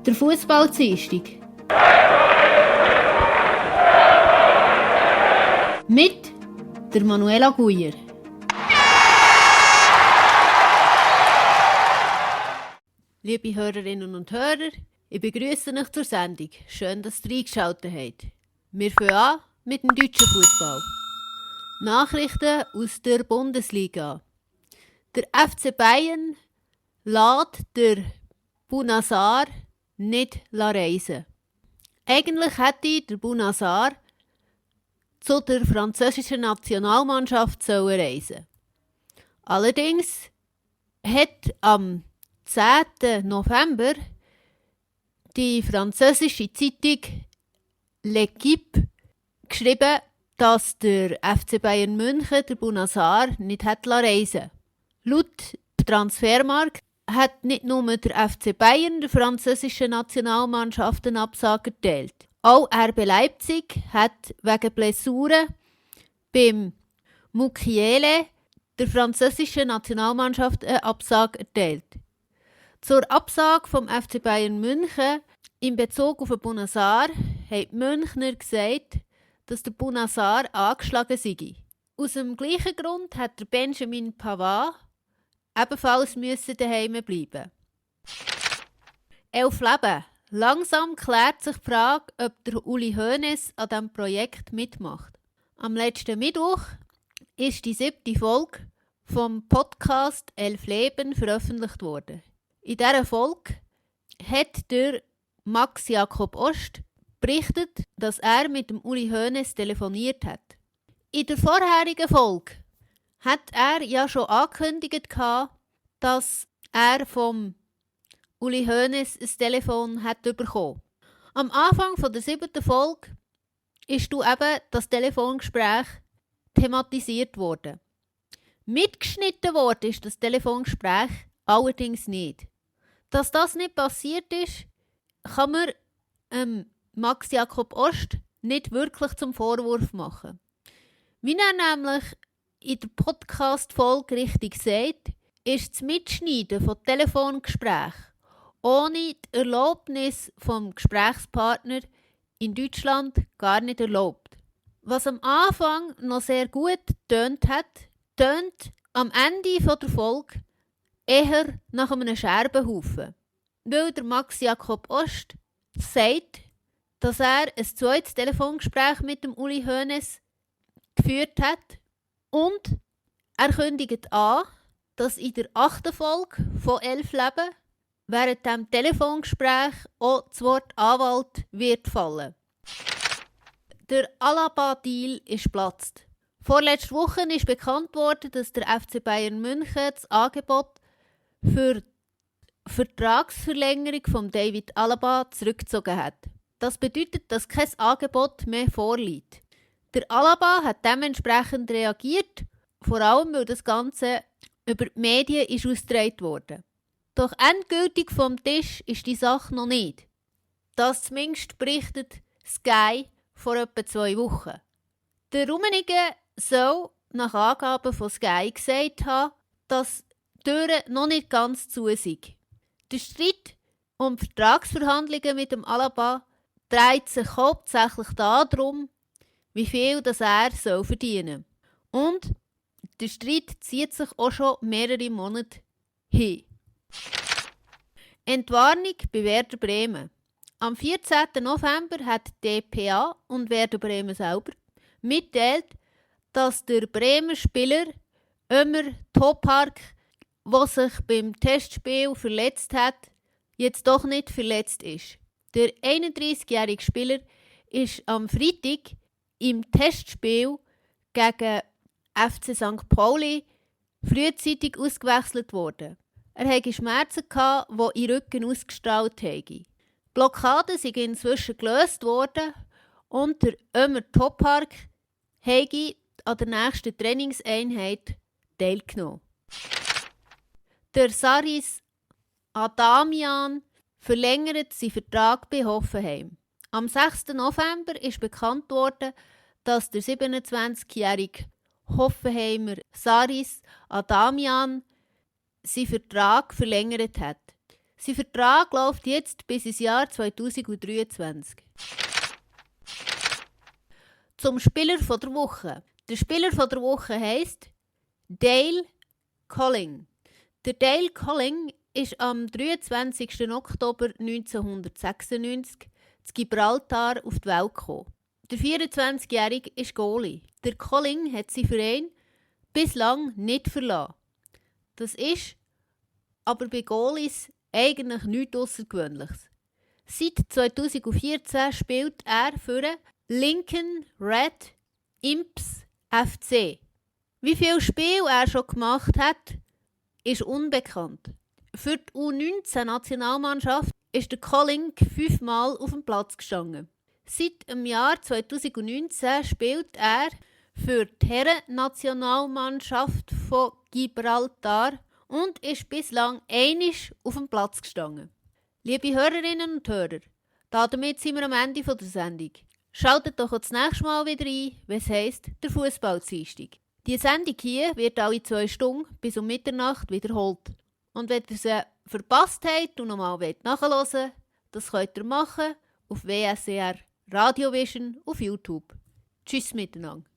Der Fußball-Dienstag. Mit der Manuela Guyer. Liebe Hörerinnen und Hörer, ich begrüße euch zur Sendung. Schön, dass ihr eingeschaltet habt. Wir fangen an mit dem deutschen Fußball. Nachrichten aus der Bundesliga. Der FC Bayern lässt der Bouna Sarr nicht reisen. Eigentlich hätte der Bouna Sarr zu der französischen Nationalmannschaft reisen. Allerdings hat am 10. November die französische Zeitung L'Équipe geschrieben, dass der FC Bayern München der Bouna Sarr nicht reisen lassen. Laut Transfermarkt hat nicht nur der FC Bayern der französischen Nationalmannschaft eine Absage erteilt. Auch RB Leipzig hat wegen Blessuren beim Mukiele der französischen Nationalmannschaft eine Absage erteilt. Zur Absage vom FC Bayern München in Bezug auf den Bouna Sarr haben die Münchner gesagt, dass der Bouna Sarr angeschlagen sei. Aus dem gleichen Grund hat der Benjamin Pavard ebenfalls daheim bleiben. 11 Leben. Langsam klärt sich die Frage, ob der Uli Hoeneß an diesem Projekt mitmacht. Am letzten Mittwoch ist die 7. Folge vom Podcast 11 Leben veröffentlicht worden. In dieser Folge hat der Max Jakob Ost berichtet, dass er mit dem Uli Hoeneß telefoniert hat. In der vorherigen Folge hat er ja schon angekündigt, dass er vom Uli Hoeneß ein Telefon hat bekommen. Am Anfang der 7. Folge ist eben das Telefongespräch thematisiert worden. Mitgeschnitten worden ist das Telefongespräch allerdings nicht. Dass das nicht passiert ist, kann man Max Jakob Ost nicht wirklich zum Vorwurf machen. Wie er nämlich in der Podcast-Folge richtig sagt, ist das Mitschneiden von Telefongesprächen ohne die Erlaubnis vom Gesprächspartner in Deutschland gar nicht erlaubt. Was am Anfang noch sehr gut tönt hat, tönt am Ende der Folge eher nach einem Scherbenhaufen. Weil der Max Jakob Ost sagt, dass er ein zweites Telefongespräch mit dem Uli Hoeneß geführt hat und er kündigt an, dass in der 8. Folge von 11 Leben während dem Telefongespräch auch das Wort Anwalt wird fallen. Der Alaba-Deal ist geplatzt. Vorletzte Woche ist bekannt worden, dass der FC Bayern München das Angebot für die Vertragsverlängerung von David Alaba zurückgezogen hat. Das bedeutet, dass kein Angebot mehr vorliegt. Der Alaba hat dementsprechend reagiert, vor allem weil das Ganze über die Medien ist ausgetragen wurde. Doch endgültig vom Tisch ist die Sache noch nicht. Das zumindest berichtet Sky vor etwa 2 Wochen. Der Rummenigge soll nach Angaben von Sky gesagt haben, dass die Türe noch nicht ganz zu sind. Der Streit um die Vertragsverhandlungen mit dem Alaba dreht sich hauptsächlich darum, wie viel das er verdienen soll. Und der Streit zieht sich auch schon mehrere Monate hin. Entwarnung bei Werder Bremen. Am 14. November hat dpa und Werder Bremen selber mitteilt, dass der Bremer Spieler Ömer Toprak, der sich beim Testspiel verletzt hat, jetzt doch nicht verletzt ist. Der 31-jährige Spieler ist am Freitag im Testspiel gegen FC St. Pauli frühzeitig ausgewechselt worden. Er hatte Schmerzen, die in den Rücken ausgestrahlt haben. Die Blockade sind inzwischen gelöst worden und der Ömer Toprak habe an der nächsten Trainingseinheit teilgenommen. Der Saris Adamian verlängert seinen Vertrag bei Hoffenheim. Am 6. November ist bekannt worden, dass der 27-jährige Hoffenheimer Saris Adamian seinen Vertrag verlängert hat. Sein Vertrag läuft jetzt bis ins Jahr 2023. Zum Spieler von der Woche. Der Spieler von der Woche heisst Dale Colling. Der Dale Colling ist am 23. Oktober 1996 in Gibraltar auf die Welt gekommen. Der 24-Jährige ist Goalie. Der Colling hat seinen Verein bislang nicht verlassen. Das ist aber bei Goalies eigentlich nichts Außergewöhnliches. Seit 2014 spielt er für Lincoln Red Imps FC. Wie viele Spiele er schon gemacht hat, ist unbekannt. Für die U19-Nationalmannschaft ist der Colling 5-mal auf dem Platz gestanden. Seit dem Jahr 2019 spielt er für die Herren-Nationalmannschaft von Gibraltar und ist bislang einmal auf dem Platz gestanden. Liebe Hörerinnen und Hörer, damit sind wir am Ende der Sendung. Schaltet doch auch das nächste Mal wieder ein, wenn es heisst, der Fußball-Dienstag. Die Sendung hier wird alle 2 Stunden bis um Mitternacht wiederholt. Und wenn ihr sie verpasst habt und nochmal nachhören wollt, das könnt ihr machen auf WSR Radio Vision auf YouTube. Tschüss miteinander.